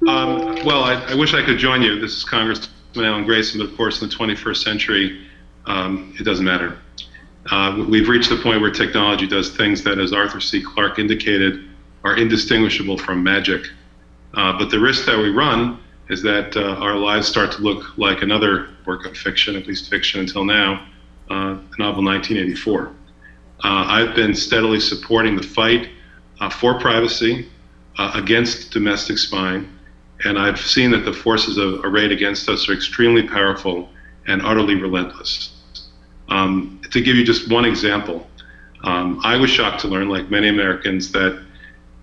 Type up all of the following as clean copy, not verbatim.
Well, I wish I could join you. This is Congressman Alan Grayson, but of course, in the 21st century, it doesn't matter. We've reached the point where technology does things that, as Arthur C. Clarke indicated, are indistinguishable from magic. But the risk that we run is that our lives start to look like another work of fiction, at least fiction until now, the novel 1984. I've been steadily supporting the fight for privacy against domestic spying, and I've seen that the forces arrayed against us are extremely powerful and utterly relentless. To give you just one example, I was shocked to learn, like many Americans, that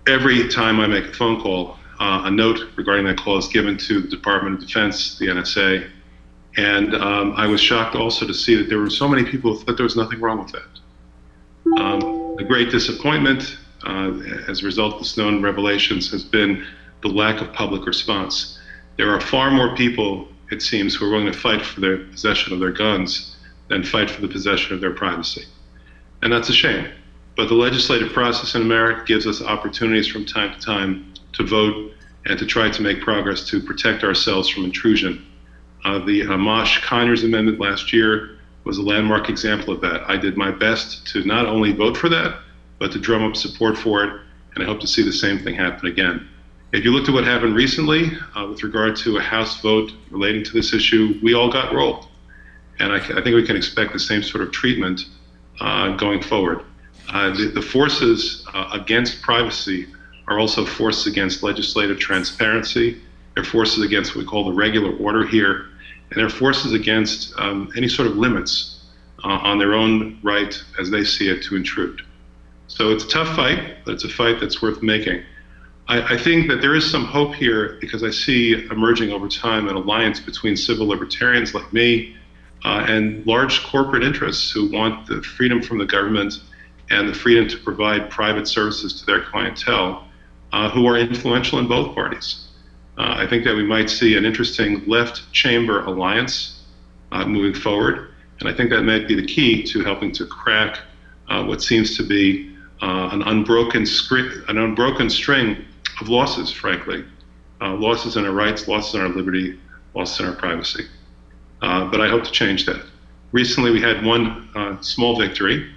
every time I make a phone call, a note regarding that call is given to the Department of Defense, the NSA, and I was shocked also to see that there were so many people who thought there was nothing wrong with that. The great disappointment as a result of the Snowden revelations has been the lack of public response. There are far more people, it seems, who are willing to fight for their possession of their guns than fight for the possession of their privacy. And that's a shame. But the legislative process in America gives us opportunities from time to time to vote and to try to make progress to protect ourselves from intrusion. The Amash Conyers Amendment last year was a landmark example of that. I did my best to not only vote for that, but to drum up support for it, and I hope to see the same thing happen again. If you looked at what happened recently with regard to a House vote relating to this issue, we all got rolled. And I think we can expect the same sort of treatment going forward. The forces against privacy are also forces against legislative transparency. They're forces against what we call the regular order here. And they're forces against any sort of limits on their own right, as they see it, to intrude. So it's a tough fight, but it's a fight that's worth making. I think that there is some hope here because I see emerging over time an alliance between civil libertarians like me and large corporate interests who want the freedom from the government and the freedom to provide private services to their clientele, who are influential in both parties. I think that we might see an interesting left chamber alliance moving forward, and I think that might be the key to helping to crack what seems to be an unbroken string of losses, frankly. Losses in our rights, losses in our liberty, losses in our privacy. But I hope to change that. Recently, we had one small victory.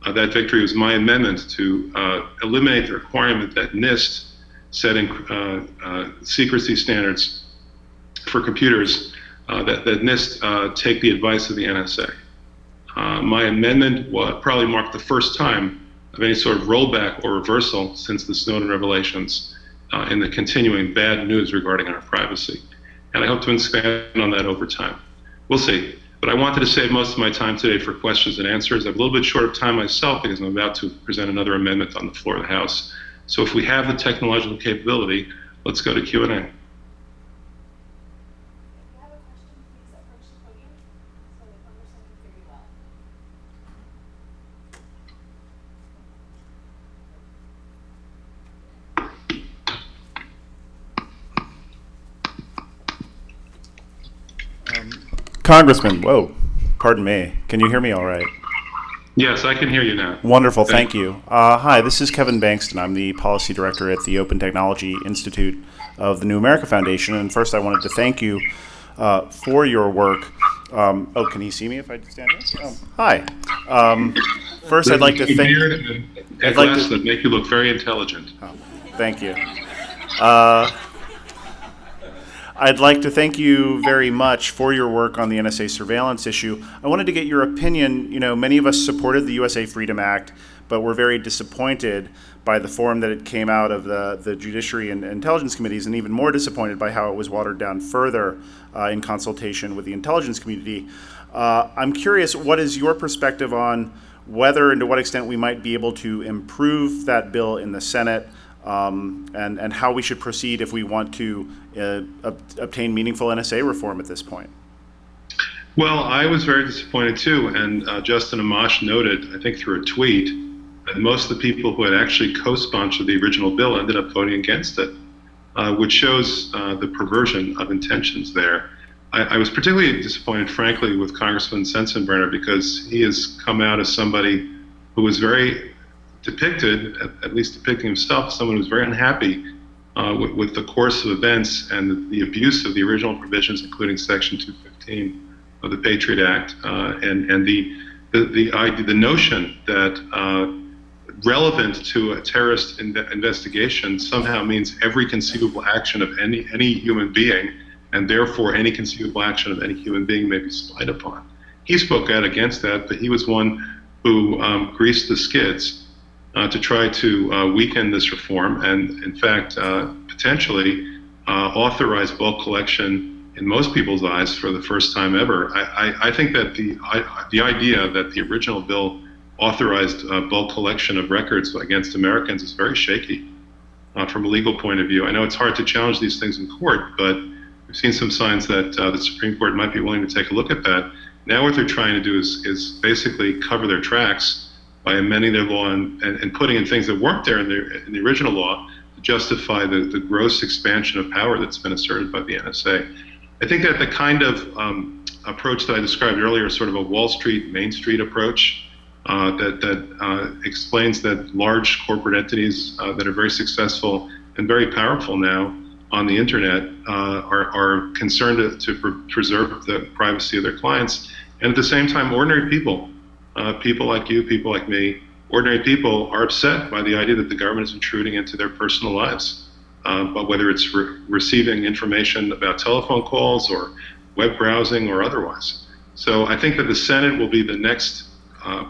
That victory was my amendment to eliminate the requirement that NIST setting secrecy standards for computers, that NIST take the advice of the NSA. My amendment probably marked the first time of any sort of rollback or reversal since the Snowden revelations in the continuing bad news regarding our privacy. And I hope to expand on that over time. We'll see. But I wanted to save most of my time today for questions and answers. I'm a little bit short of time myself because I'm about to present another amendment on the floor of the House. So if we have the technological capability, let's go to Q&A. Congressman, whoa, pardon me. Can you hear me all right? Yes, I can hear you now. Wonderful, thank you. Hi, this is Kevin Bankston. I'm the policy director at the Open Technology Institute of the New America Foundation. And first, I wanted to thank you for your work. Oh, can he see me if I stand up? Oh, hi. First, I'd like to thank you. Glasses that make you look very intelligent. Oh, thank you. I'd like to thank you very much for your work on the NSA surveillance issue. I wanted to get your opinion. You know, many of us supported the USA Freedom Act, but we're very disappointed by the form that it came out of the Judiciary and Intelligence Committees, and even more disappointed by how it was watered down further in consultation with the intelligence community. I'm curious, what is your perspective on whether and to what extent we might be able to improve that bill in the Senate? And how we should proceed if we want to obtain meaningful NSA reform at this point? Well, I was very disappointed too, and Justin Amash noted, I think through a tweet, that most of the people who had actually co-sponsored the original bill ended up voting against it, which shows the perversion of intentions there. I was particularly disappointed, frankly, with Congressman Sensenbrenner because he has come out as somebody who was very depicted, at least depicting himself, as someone who was very unhappy with the course of events and the abuse of the original provisions, including Section 215 of the Patriot Act, and the notion that relevant to a terrorist investigation somehow means every conceivable action of any human being, and therefore any conceivable action of any human being may be spied upon. He spoke out against that, but he was one who greased the skids to try to weaken this reform, and in fact, potentially authorize bulk collection in most people's eyes for the first time ever. I think that the idea that the original bill authorized bulk collection of records against Americans is very shaky from a legal point of view. I know it's hard to challenge these things in court, but we've seen some signs that the Supreme Court might be willing to take a look at that. Now what they're trying to do is basically cover their tracks by amending their law and putting in things that weren't there in the original law to justify the gross expansion of power that's been asserted by the NSA. I think that the kind of approach that I described earlier is sort of a Wall Street, Main Street approach that explains that large corporate entities that are very successful and very powerful now on the internet are concerned to preserve the privacy of their clients, and at the same time, ordinary people, people like you, people like me, ordinary people are upset by the idea that the government is intruding into their personal lives, but whether it's receiving information about telephone calls or web browsing or otherwise. So I think that the Senate will be the next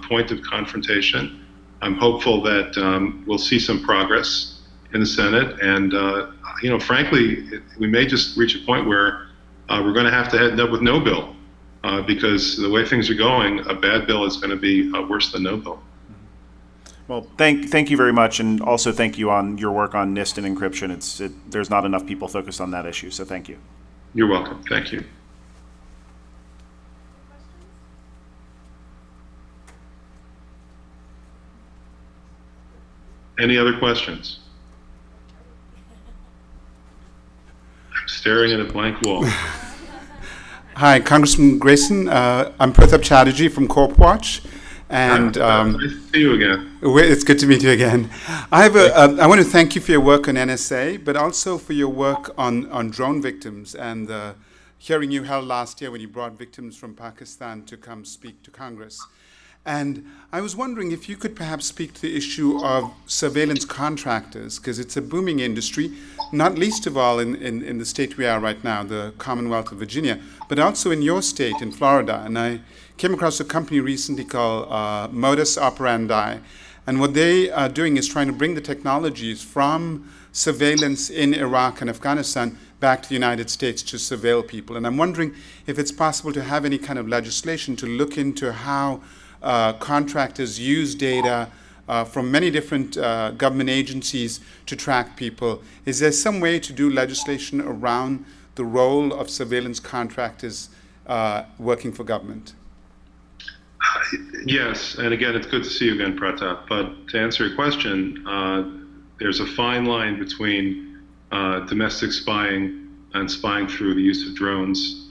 point of confrontation. I'm hopeful that we'll see some progress in the Senate, and frankly, we may just reach a point where we're going to have to end up with no bill, because the way things are going, a bad bill is going to be worse than no bill. Well, thank you very much, and also thank you on your work on NIST and encryption. There's not enough people focused on that issue, so thank you. You're welcome. Thank you. Any other questions? I'm staring at a blank wall. Hi, Congressman Grayson. I'm Pratap Chatterjee from CorpWatch. And nice to see you again. It's good to meet you again. I want to thank you for your work on NSA, but also for your work on drone victims and the hearing you held last year when you brought victims from Pakistan to come speak to Congress. And I was wondering if you could perhaps speak to the issue of surveillance contractors, because it's a booming industry, not least of all in the state we are right now, the Commonwealth of Virginia, but also in your state, in Florida. And I came across a company recently called Modus Operandi, and what they are doing is trying to bring the technologies from surveillance in Iraq and Afghanistan back to the United States to surveil people. And I'm wondering if it's possible to have any kind of legislation to look into how contractors use data from many different government agencies to track people. Is there some way to do legislation around the role of surveillance contractors working for government? Yes, and again, it's good to see you again, Pratap. But to answer your question, there's a fine line between domestic spying and spying through the use of drones.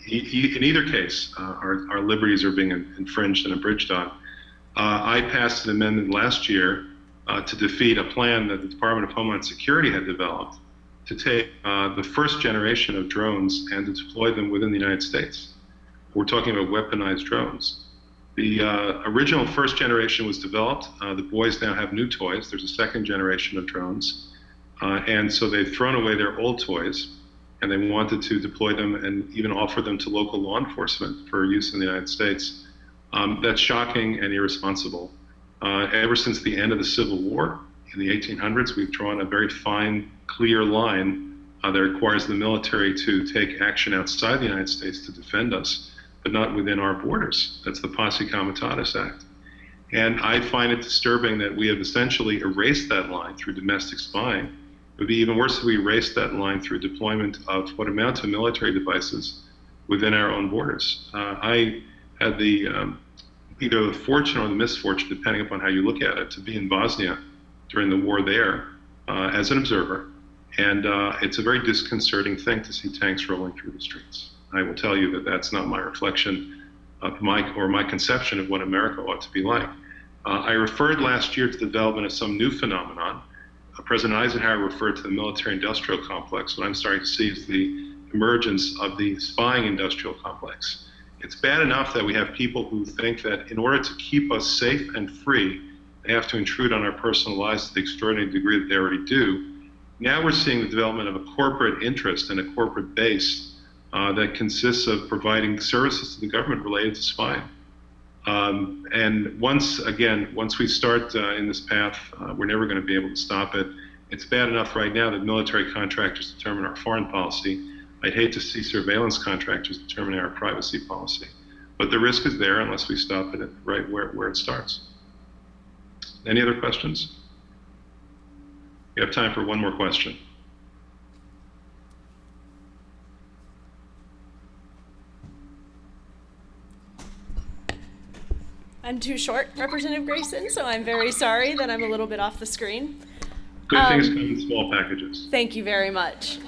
In either case, our liberties are being infringed and abridged on. I passed an amendment last year to defeat a plan that the Department of Homeland Security had developed to take the first generation of drones and to deploy them within the United States. We're talking about weaponized drones. The original first generation was developed. The boys now have new toys. There's a second generation of drones. And so they've thrown away their old toys, and they wanted to deploy them and even offer them to local law enforcement for use in the United States. That's shocking and irresponsible. Ever since the end of the Civil War in the 1800s, we've drawn a very fine, clear line that requires the military to take action outside the United States to defend us, but not within our borders. That's the Posse Comitatus Act. And I find it disturbing that we have essentially erased that line through domestic spying. It would be even worse if we erased that line through deployment of what amount to military devices within our own borders. I had the either the fortune or the misfortune, depending upon how you look at it, to be in Bosnia during the war there as an observer. And it's a very disconcerting thing to see tanks rolling through the streets. I will tell you that that's not my reflection of my conception of what America ought to be like. I referred last year to the development of some new phenomenon, President Eisenhower referred to the military-industrial complex. What I'm starting to see is the emergence of the spying industrial complex. It's bad enough that we have people who think that in order to keep us safe and free, they have to intrude on our personal lives to the extraordinary degree that they already do. Now we're seeing the development of a corporate interest and a corporate base that consists of providing services to the government related to spying. And once we start in this path, we're never going to be able to stop it. It's bad enough right now that military contractors determine our foreign policy. I'd hate to see surveillance contractors determining our privacy policy. But the risk is there unless we stop it right where it starts. Any other questions? We have time for one more question. I'm too short, Representative Grayson, so I'm very sorry that I'm a little bit off the screen. Good things come in small packages. Thank you very much.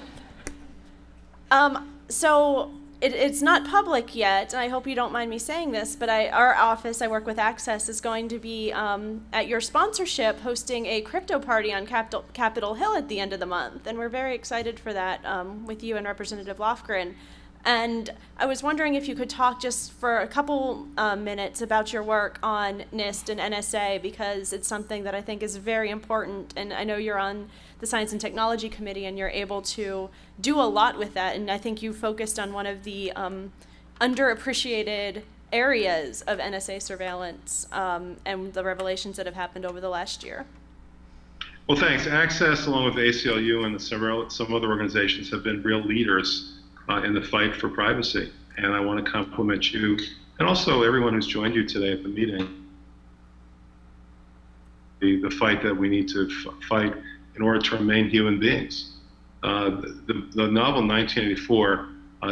So it's not public yet, and I hope you don't mind me saying this, but our office, I work with Access, is going to be at your sponsorship hosting a crypto party on Capitol Hill at the end of the month, and we're very excited for that with you and Representative Lofgren. And I was wondering if you could talk just for a couple minutes about your work on NIST and NSA, because it's something that I think is very important. And I know you're on the Science and Technology Committee and you're able to do a lot with that. And I think you focused on one of the underappreciated areas of NSA surveillance and the revelations that have happened over the last year. Well, thanks. Access, along with the ACLU and some other organizations, have been real leaders in the fight for privacy. And I want to compliment you and also everyone who's joined you today at the meeting. The fight that we need to fight in order to remain human beings. The novel 1984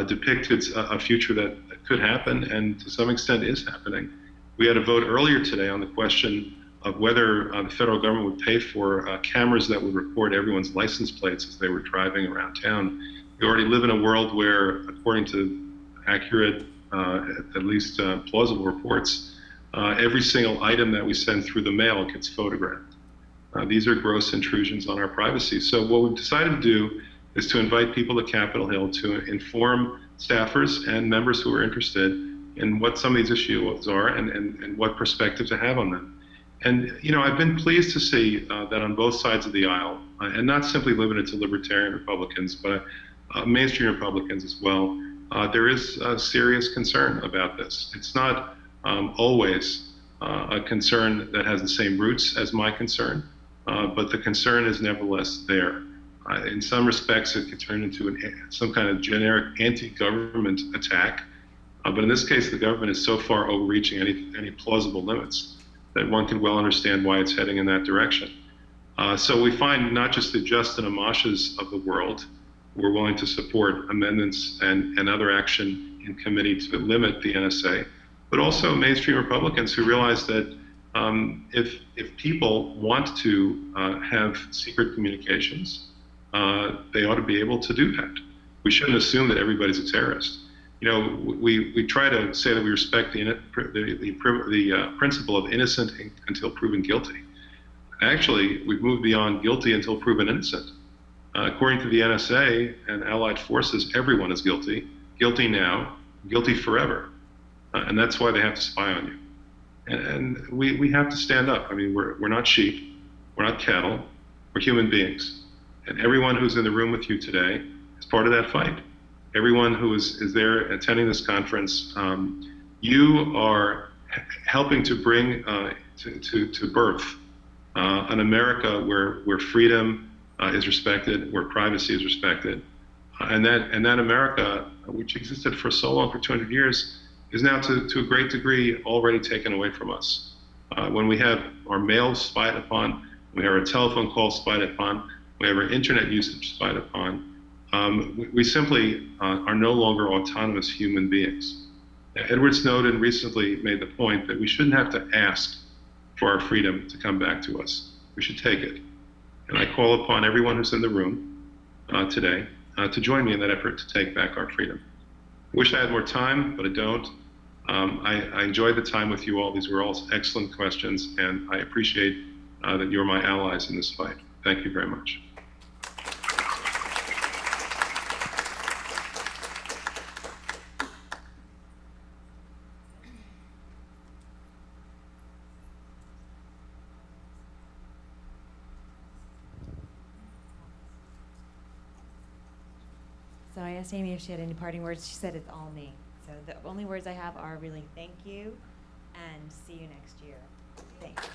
depicted a future that could happen and to some extent is happening. We had a vote earlier today on the question of whether the federal government would pay for cameras that would record everyone's license plates as they were driving around town. We already live in a world where, according to accurate, at least plausible reports, every single item that we send through the mail gets photographed. These are gross intrusions on our privacy. So what we've decided to do is to invite people to Capitol Hill to inform staffers and members who are interested in what some of these issues are and what perspective to have on them. And, you know, I've been pleased to see that on both sides of the aisle, and not simply limited to libertarian Republicans, but mainstream Republicans as well, there is a serious concern about this. It's not always a concern that has the same roots as my concern, but the concern is nevertheless there. In some respects, it could turn into some kind of generic anti-government attack, but in this case, the government is so far overreaching any plausible limits that one can well understand why it's heading in that direction. So we find not just the Justin Amashas of the world we're willing to support amendments and other action in committee to limit the NSA, but also mainstream Republicans who realize that if people want to have secret communications, they ought to be able to do that. We shouldn't assume that everybody's a terrorist. You know, we try to say that we respect the principle of innocent until proven guilty. Actually, we've moved beyond guilty until proven innocent. According to the NSA and allied forces, everyone is guilty. Guilty now, guilty forever. And that's why they have to spy on you. And we have to stand up. I mean, we're not sheep, we're not cattle, we're human beings. And everyone who's in the room with you today is part of that fight. Everyone who is there attending this conference, you are helping to bring to birth an America where freedom is respected, where privacy is respected, and that America, which existed for so long, for 200 years, is now to a great degree already taken away from us. When we have our mail spied upon, we have our telephone calls spied upon, we have our internet usage spied upon, we simply are no longer autonomous human beings. Edward Snowden recently made the point that we shouldn't have to ask for our freedom to come back to us. We should take it. And I call upon everyone who's in the room today to join me in that effort to take back our freedom. I wish I had more time, but I don't. I enjoyed the time with you all. These were all excellent questions, and I appreciate that you're my allies in this fight. Thank you very much. So I asked Amy if she had any parting words. She said it's all me. So the only words I have are really thank you and see you next year. Thanks.